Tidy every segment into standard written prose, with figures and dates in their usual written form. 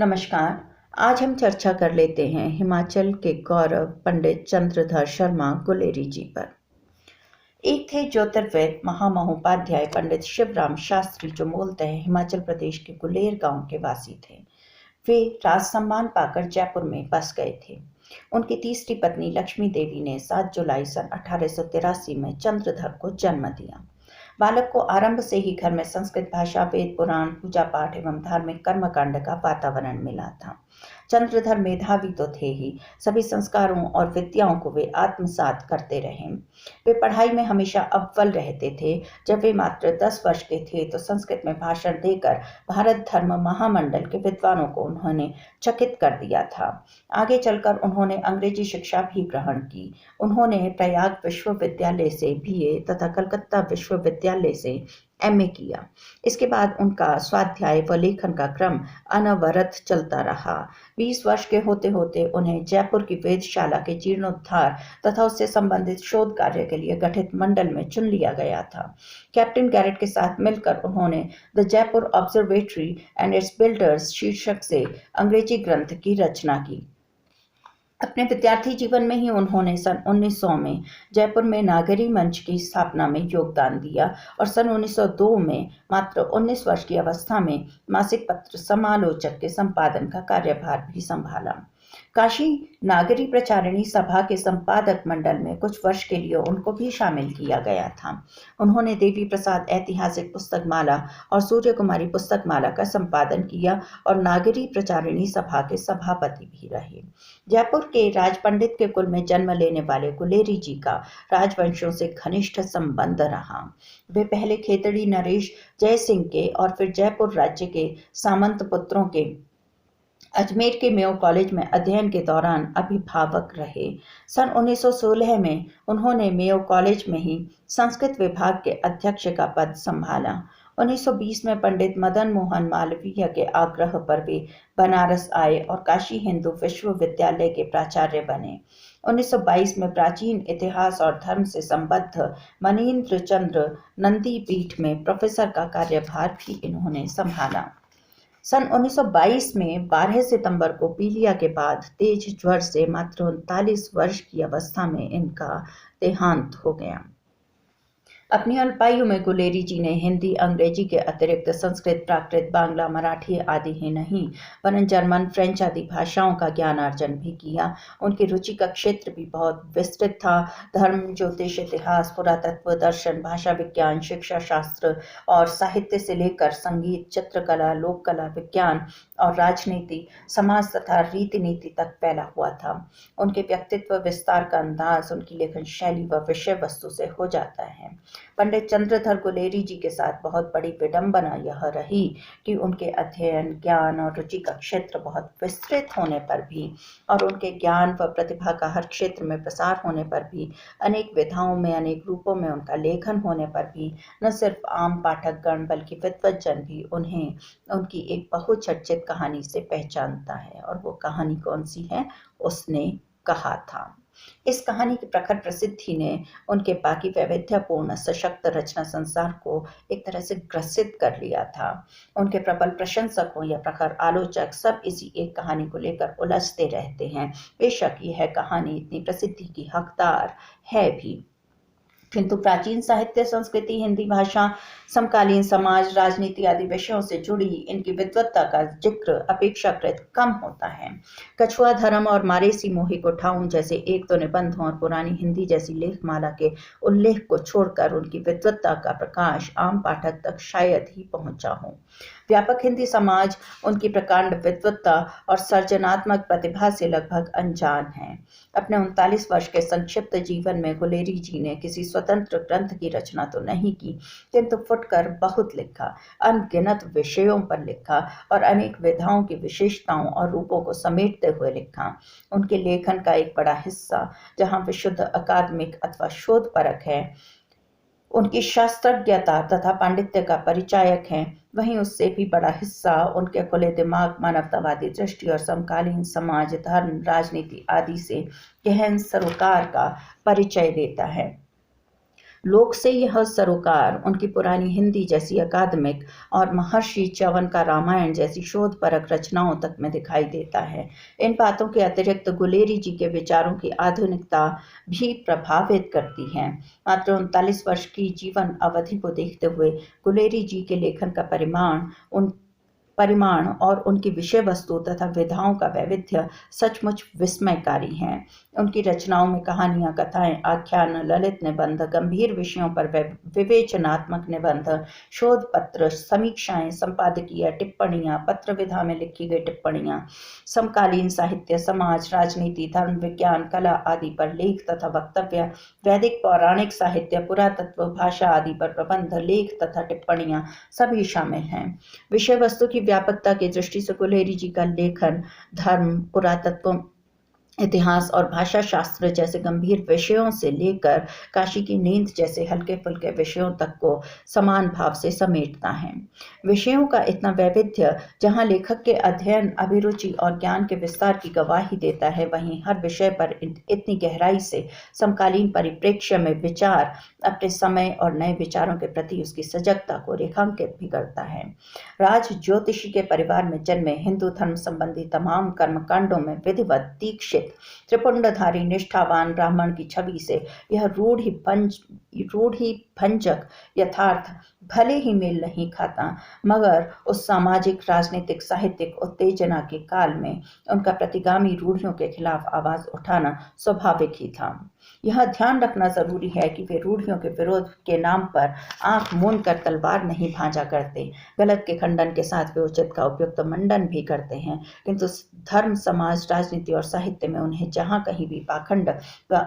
नमस्कार। आज हम चर्चा कर लेते हैं हिमाचल के गौरव पंडित चंद्रधर शर्मा गुलेरी जी पर। एक थे ज्योतिर्विद महामहोपाध्याय पंडित शिवराम शास्त्री, जो मूलतः हिमाचल प्रदेश के गुलेर गांव के वासी थे। वे राज सम्मान पाकर जयपुर में बस गए थे। उनकी तीसरी पत्नी लक्ष्मी देवी ने 7 जुलाई सन 1883 में चंद्रधर को जन्म दिया। बालक को आरंभ से ही घर में संस्कृत भाषा, वेद पुराण, पूजा पाठ एवं धार्मिक कर्मकांड का वातावरण मिला था। चंद्रधर मेधावी तो थे ही, सभी संस्कारों और विद्याओं को वे आत्मसात करते रहे। वे पढ़ाई में हमेशा अव्वल रहते थे। जब वे मात्र 10 वर्ष के थे तो संस्कृत में भाषण देकर भारत धर्म महामंडल के विद्वानों को उन्होंने चकित कर दिया था। आगे चलकर उन्होंने अंग्रेजी शिक्षा भी ग्रहण की। उन्होंने प्रयाग विश्वविद्यालय से बीए तथा कलकत्ता विश्वविद्यालय से एमए किया। इसके बाद उनका स्वाध्याय व लेखन का क्रम अनवरत चलता रहा। 20 वर्ष के होते होते उन्हें जयपुर की वेधशाला के जीर्णोद्धार तथा उससे संबंधित शोध कार्य के लिए गठित मंडल में चुन लिया गया था। कैप्टन गैरेट के साथ मिलकर उन्होंने the Jaipur observatory and it's builders शीर्षक से अंग्रेजी ग्रंथ की रचना की। अपने विद्यार्थी जीवन में ही उन्होंने सन 1900 में जयपुर में नागरी मंच की स्थापना में योगदान दिया और सन 1902 में मात्र 19 वर्ष की अवस्था में मासिक पत्र समालोचक के संपादन का कार्यभार भी संभाला। काशी नागरी प्रचारिणी सभा के संपादक मंडल में कुछ वर्ष के लिए उनको भी शामिल किया गया था। उन्होंने देवी प्रसाद ऐतिहासिक पुस्तक माला और सूर्य कुमारी पुस्तक माला का संपादन किया और नागरी प्रचारिणी सभा के सभापति भी रहे। जयपुर के राजपंडित के कुल में जन्म लेने वाले गुलेरी जी का राजवंशों से घनिष्ठ संबंध रहा। वे पहले खेतड़ी नरेश जय सिंह के और फिर जयपुर राज्य के सामंत पुत्रों के अजमेर के मेयो कॉलेज में अध्ययन के दौरान अभिभावक रहे। सन 1916 में उन्होंने मेयो कॉलेज में ही संस्कृत विभाग के अध्यक्ष का पद संभाला। 1920 में पंडित मदन मोहन मालवीय के आग्रह पर वे बनारस आए और काशी हिंदू विश्वविद्यालय के प्राचार्य बने। 1922 में प्राचीन इतिहास और धर्म से संबद्ध मनीन्द्र चंद्र नंदी पीठ में प्रोफेसर का कार्यभार भी इन्होंने संभाला। सन 1922 में 12 सितंबर को पीलिया के बाद तेज ज्वर से मात्र 39 वर्ष की अवस्था में इनका देहांत हो गया। अपनी अल्पायु में गुलेरी जी ने हिंदी, अंग्रेजी के अतिरिक्त संस्कृत, प्राकृत, बांग्ला, मराठी आदि ही नहीं वरन जर्मन, फ्रेंच आदि भाषाओं का ज्ञानार्जन भी किया। उनकी रुचि का क्षेत्र भी बहुत विस्तृत था। धर्म, ज्योतिष, इतिहास, पुरातत्व, दर्शन, भाषा विज्ञान, शिक्षा शास्त्र और साहित्य से लेकर संगीत, चित्रकला, लोक कला, विज्ञान और राजनीति, समाज तथा रीति नीति तक फैला हुआ था। उनके व्यक्तित्व विस्तार का अंदाज उनकी लेखन शैली व विषय वस्तु से हो जाता है। पंडित चंद्रधर गुलेरी जी के साथ बहुत बड़ी विडंबना यह रही कि उनके अध्ययन, ज्ञान और रुचि का क्षेत्र बहुत विस्तृत होने पर भी और उनके ज्ञान व प्रतिभा का हर क्षेत्र में प्रसार होने पर भी, अनेक विधाओं में, अनेक रूपों में उनका लेखन होने पर भी न सिर्फ आम पाठकगण बल्कि विद्वज्जन भी उन्हें उनकी एक बहुचर्चित कहानी से पहचानता है। और वो कहानी कौन सी है? उसने कहा था। इस कहानी की प्रखर प्रसिद्धि ने उनके बाकी वैविध्यपूर्ण सशक्त रचना संसार को एक तरह से ग्रसित कर लिया था। उनके प्रबल प्रशंसक हो या प्रखर आलोचक, सब इसी एक कहानी को लेकर उलझते रहते हैं। बेशक यह कहानी इतनी प्रसिद्धि की हकदार है भी, किंतु प्राचीन साहित्य, संस्कृति, हिंदी भाषा, समकालीन समाज, राजनीति आदि विषयों से जुड़ी इनकी विद्वत्ता का जिक्र अपेक्षाकृत कम होता है। कछुआ धर्म और मारेसी मोही को ठाऊं जैसे एक दो निबंधों और पुरानी हिंदी जैसी लेखमाला के उल्लेख को छोड़कर उनकी विद्वत्ता का प्रकाश आम पाठक तक शायद ही पहुंचा हो। व्यापक हिंदी समाज उनकी प्रकांड विद्वत्ता और सर्जनात्मक प्रतिभा से लगभग अनजान है। अपने 39 वर्ष के संक्षिप्त जीवन में गुलेरी जी ने किसी स्वतंत्र ग्रंथ की रचना तो नहीं की, किंतु फुटकर बहुत लिखा, अनगिनत विषयों पर लिखा और अनेक विधाओं की विशेषताओं और रूपों को समेटते हुए लिखा। उनके लेखन का एक बड़ा हिस्सा जहाँ विशुद्ध अकादमिक अथवा शोध परक है, उनकी शास्त्रज्ञता तथा पांडित्य का परिचायक है, वहीं उससे भी बड़ा हिस्सा उनके खुले दिमाग, मानवतावादी दृष्टि और समकालीन समाज, धर्म, राजनीति आदि से गहन सरोकार का परिचय देता है। लोक से यह सरोकार उनकी पुरानी हिंदी जैसी अकादमिक और महर्षि च्यवन का रामायण जैसी शोधपरक रचनाओं तक में दिखाई देता है। इन बातों के अतिरिक्त गुलेरी जी के विचारों की आधुनिकता भी प्रभावित करती है। मात्र 39 वर्ष की जीवन अवधि को देखते हुए गुलेरी जी के लेखन का परिमाण और उनकी विषय वस्तु तथा विधाओं का वैविध्य सचमुच विस्मयकारी हैं। उनकी रचनाओं में कहानियां, कथाएं, आख्यान, ललित निबंध, गंभीर विषयों पर विवेचनात्मक निबंध, शोध पत्र, समीक्षाएं, संपादकीय टिप्पणियां, पत्र विधा में लिखी गई टिप्पणियां, समकालीन साहित्य, समाज, राजनीति, धर्म, विज्ञान, कला आदि पर लेख तथा वक्तव्य, वैदिक पौराणिक साहित्य, पुरातत्व, भाषा आदि पर प्रबंध, लेख तथा टिप्पणियां सभी शामिल हैं। विषय वस्तु की व्यापकता की दृष्टि से गुलेरी जी का लेखन धर्म, पुरातत्व, इतिहास और भाषा शास्त्र जैसे गंभीर विषयों से लेकर काशी की नींद जैसे हल्के फुल्के विषयों तक को समान भाव से समेटता है। विषयों का इतना वैविध्य जहां लेखक के अध्ययन, अभिरुचि और ज्ञान के विस्तार की गवाही देता है, वहीं हर विषय पर इतनी गहराई से समकालीन परिप्रेक्ष्य में विचार अपने समय और नए विचारों के प्रति उसकी सजगता को रेखांकित भी करता है। राज ज्योतिषी के परिवार में जन्मे, हिंदू धर्म संबंधी तमाम कर्मकांडों में विधिवत, दीक्षित, त्रिपुंडधारी, निष्ठावान ब्राह्मण की छवि से यह रूढ़ि भंजक यथार्थ भले ही मेल नहीं खाता, मगर उस सामाजिक, राजनीतिक, साहित्यिक उत्तेजना के काल में उनका प्रतिगामी रूढ़ियों के खिलाफ आवाज उठाना स्वाभाविक ही था। यह ध्यान रखना जरूरी है कि वे रूढ़ियों के विरोध के नाम पर आंख मूंद कर तलवार नहीं भांजा करते। गलत के खंडन के साथ वे उचित का उपयुक्त मंडन भी करते हैं, किंतु धर्म, समाज, राजनीति और साहित्य में उन्हें जहां कहीं भी पाखंड व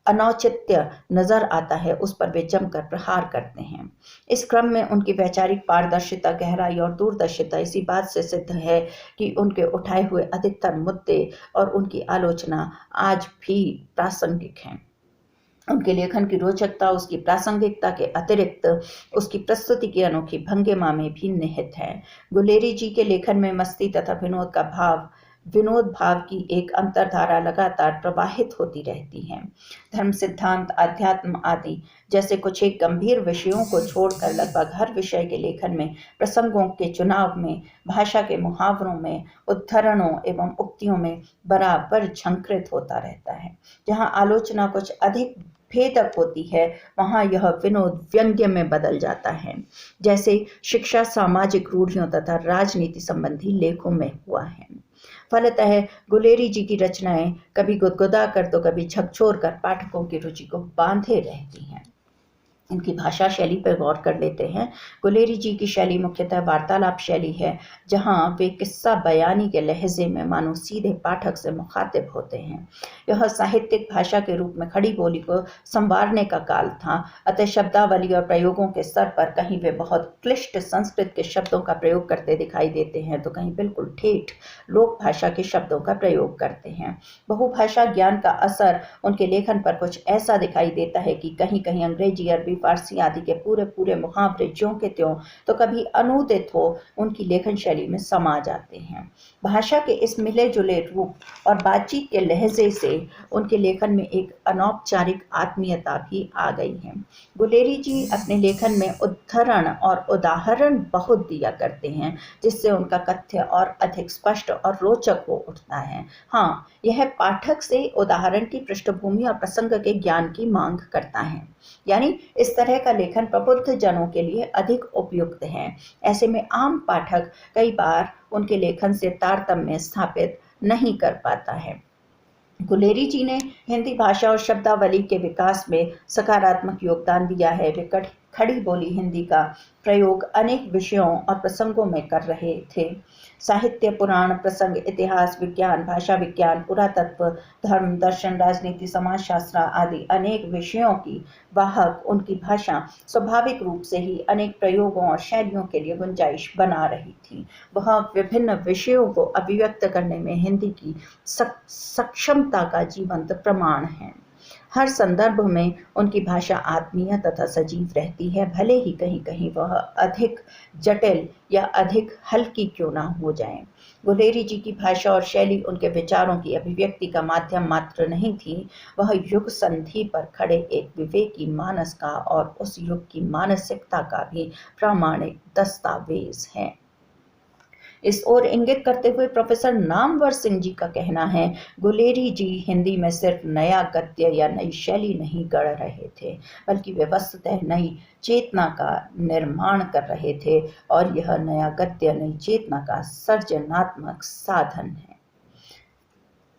अनौचित्य नजर आता है, उस पर वे जमकर प्रहार करते हैं। इस क्रम में उनकी वैचारिक पारदर्शिता, गहराई और दूरदर्शिता इसी बात से सिद्ध है कि उनके उठाए हुए अधिकतर मुद्दे और उनकी आलोचना आज भी प्रासंगिक हैं। उनके लेखन की रोचकता उसकी प्रासंगिकता के अतिरिक्त उसकी प्रस्तुति की अनोखी भंगिमा में भी निहित है। गुलेरी जी के लेखन में मस्ती तथा विनोद भाव की एक अंतरधारा लगातार प्रवाहित होती रहती है। धर्म, सिद्धांत, अध्यात्म आदि जैसे कुछ एक गंभीर विषयों को छोड़कर लगभग हर विषय के लेखन में, प्रसंगों के चुनाव में, भाषा के मुहावरों में, उद्धरणों एवं उक्तियों में बराबर झंकृत होता रहता है। जहाँ आलोचना कुछ अधिक भेदक होती है, वहाँ यह विनोद व्यंग्य में बदल जाता है, जैसे शिक्षा, सामाजिक रूढ़ियों तथा राजनीति संबंधी लेखों में हुआ है। फलतः गुलेरी जी की रचनाएं कभी गुदगुदा कर तो कभी झकझोर कर पाठकों की रुचि को बांधे रहती हैं। इनकी भाषा शैली पर गौर कर लेते हैं। गुलेरी जी की शैली मुख्यतः वार्तालाप शैली है, जहां वे किस्सा बयानी के लहजे में मानो सीधे पाठक से मुखातिब होते हैं। यह साहित्यिक भाषा के रूप में खड़ी बोली को संवारने का काल था, अतः शब्दावली और प्रयोगों के स्तर पर कहीं वे बहुत क्लिष्ट संस्कृत के शब्दों का प्रयोग करते दिखाई देते हैं, तो कहीं बिल्कुल ठेठ लोक भाषा के शब्दों का प्रयोग करते हैं। बहुभाषा ज्ञान का असर उनके लेखन पर कुछ ऐसा दिखाई देता है कि कहीं कहीं अंग्रेजी, अरबी, फारसी आदि के पूरे मुहावरे ज्यों के त्यों तो कभी अनुदित हो उनकी लेखन शैली में समा जाते हैं। भाषा के इस मिले जुले रूप और बातचीत के लहजे से उनके लेखन में एक अनौपचारिक आत्मीयता भी आ गई है। गुलेरी जी अपने लेखन में उद्धरण और उदाहरण बहुत दिया करते हैं, जिससे उनका कथ्य और अधिक स्पष्ट और रोचक हो उठता है। हाँ, यह पाठक से उदाहरण की पृष्ठभूमि और प्रसंग के ज्ञान की मांग करता है, यानी इस तरह का लेखन प्रबुद्ध जनों के लिए अधिक उपयुक्त है। ऐसे में आम पाठक कई बार उनके लेखन से तारतम्य स्थापित नहीं कर पाता है। गुलेरी जी ने हिंदी भाषा और शब्दावली के विकास में सकारात्मक योगदान दिया है। वे खड़ी बोली हिंदी का प्रयोग अनेक विषयों और प्रसंगों में कर रहे थे। साहित्य, पुराण, प्रसंग, इतिहास, विज्ञान, भाषा विज्ञान, पुरातत्व, धर्म, दर्शन, राजनीति, समाजशास्त्र आदि अनेक विषयों की वाहक उनकी भाषा स्वाभाविक रूप से ही अनेक प्रयोगों और शैलियों के लिए गुंजाइश बना रही थी। वह विभिन्न विषयों को अभिव्यक्त करने में हिंदी की सक्षमता का जीवंत प्रमाण है। हर संदर्भ में उनकी भाषा आत्मीय तथा सजीव रहती है, भले ही कहीं कहीं वह अधिक जटिल या अधिक हल्की क्यों ना हो जाए। गुलेरी जी की भाषा और शैली उनके विचारों की अभिव्यक्ति का माध्यम मात्र नहीं थी, वह युग संधि पर खड़े एक विवेकी मानस का और उस युग की मानसिकता का भी प्रामाणिक दस्तावेज है। इस ओर इंगित करते हुए प्रोफेसर नामवर सिंह जी का कहना है, गुलेरी जी हिंदी में सिर्फ नया गद्य या नई शैली नहीं गढ़ रहे थे, बल्कि वे वस्तुतः नई चेतना का निर्माण कर रहे थे, और यह नया गद्य नई चेतना का सृजनात्मक साधन है।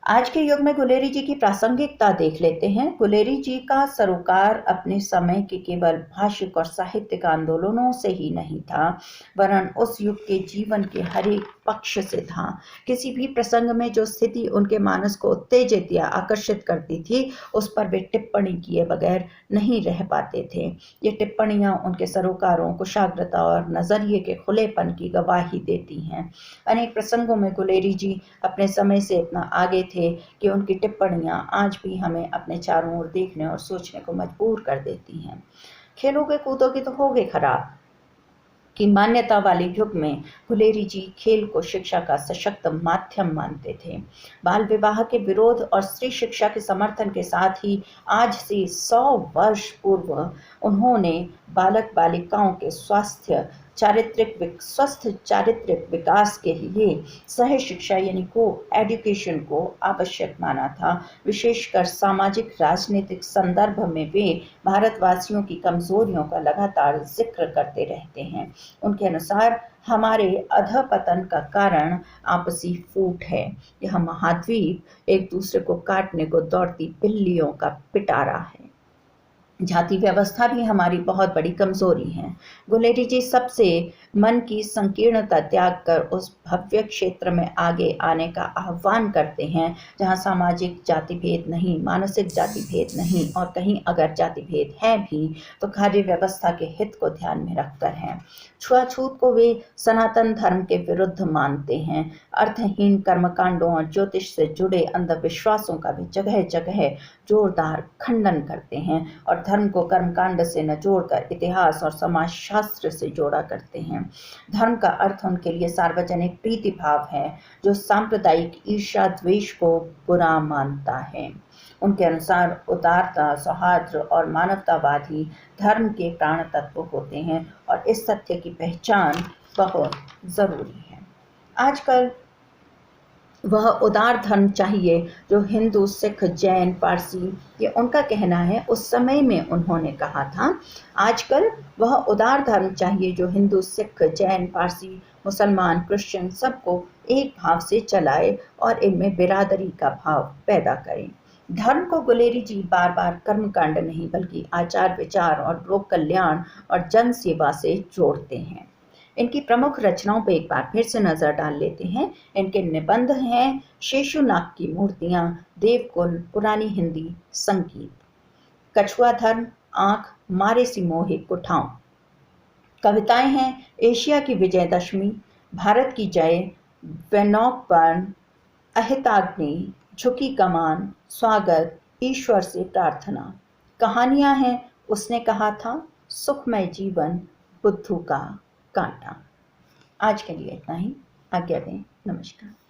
आज के युग में गुलेरी जी की प्रासंगिकता देख लेते हैं। गुलेरी जी का सरोकार अपने समय के केवल भाषिक और साहित्यिक आंदोलनों से ही नहीं था, वरन उस युग के जीवन के हर एक पक्ष से था। किसी भी प्रसंग में जो स्थिति उनके मानस को उत्तेजित या आकर्षित करती थी, उस पर वे टिप्पणी किए बगैर नहीं रह पाते थे। ये टिप्पणियां उनके सरोकारों, कुशाग्रता और नजरिए के खुलेपन की गवाही देती हैं। अनेक प्रसंगों में गुलेरी जी अपने समय से इतना आगे थे कि उनकी टिप्पणियां आज भी हमें अपने चारों ओर देखने और सोचने को मजबूर कर देती हैं। खेलोगे कूदोगे तो होगे खराब की मान्यता वाले युग में गुलेरी जी खेल को शिक्षा का सशक्त माध्यम मानते थे। बाल विवाह के विरोध और स्त्री शिक्षा के समर्थन के साथ ही आज से 100 वर्ष पूर्व उन्होंने बालक बालिकाओं के स्वस्थ चारित्रिक विकास के लिए सह शिक्षा यानी को एजुकेशन को आवश्यक माना था। विशेषकर सामाजिक राजनीतिक संदर्भ में वे भारतवासियों की कमजोरियों का लगातार जिक्र करते रहते हैं। उनके अनुसार हमारे अधपतन का कारण आपसी फूट है। यह महाद्वीप एक दूसरे को काटने को दौड़ती बिल्लियों का पिटारा है। जाति व्यवस्था भी हमारी बहुत बड़ी कमजोरी है। गुलेरी जी सबसे मन की संकीर्णता त्याग कर उस भव्य क्षेत्र में आगे आने का आह्वान करते हैं, जहां सामाजिक जाति भेद नहीं, मानसिक जाति भेद नहीं, और कहीं अगर जाति भेद है भी तो कार्य व्यवस्था के हित को ध्यान में रखकर है। छुआछूत को वे सनातन धर्म के विरुद्ध मानते हैं। अर्थहीन कर्मकांडों और ज्योतिष से जुड़े अंधविश्वासों का भी जगह जगह जोरदार खंडन करते हैं, और धर्म को कर्मकांड से न जोड़कर इतिहास और समाजशास्त्र से जोड़ा करते हैं। धर्म का अर्थ उनके लिए सार्वजनिक प्रीति भाव है, जो सांप्रदायिक ईर्ष्या द्वेष को बुरा मानता है। उनके अनुसार उदारता, सौहार्द और मानवतावाद ही धर्म के प्राण तत्व होते हैं, और इस तथ्य की पहचान बहुत जरूरी है। आजकल वह उदार धर्म चाहिए जो हिंदू, सिख, जैन, पारसी, ये उनका कहना है। उस समय में उन्होंने कहा था, आजकल वह उदार धर्म चाहिए जो हिंदू, सिख, जैन, पारसी, मुसलमान, क्रिश्चियन सबको एक भाव से चलाए और इनमें बिरादरी का भाव पैदा करे। धर्म को गुलेरी जी बार बार कर्मकांड नहीं बल्कि आचार विचार और लोक कल्याण और जन सेवा से जोड़ते हैं। इनकी प्रमुख रचनाओं पर एक बार फिर से नजर डाल लेते हैं। इनके निबंध हैं शेषुनाग की मूर्तियां, देवकुल, पुरानी हिंदी संगीत, कछुआ धर्म, आंख, मारे सी मोहे कुठाऊं। कविताएं हैं एशिया की विजयदशमी, भारत की जय, वेनॉक बर्न, अहिताग्नि, झुकी कमान, स्वागत, ईश्वर से प्रार्थना। कहानियां हैं उसने कहा था, सुखमय जीवन, बुद्धू का कांटा। आज के लिए इतना ही। आज्ञा दें। नमस्कार।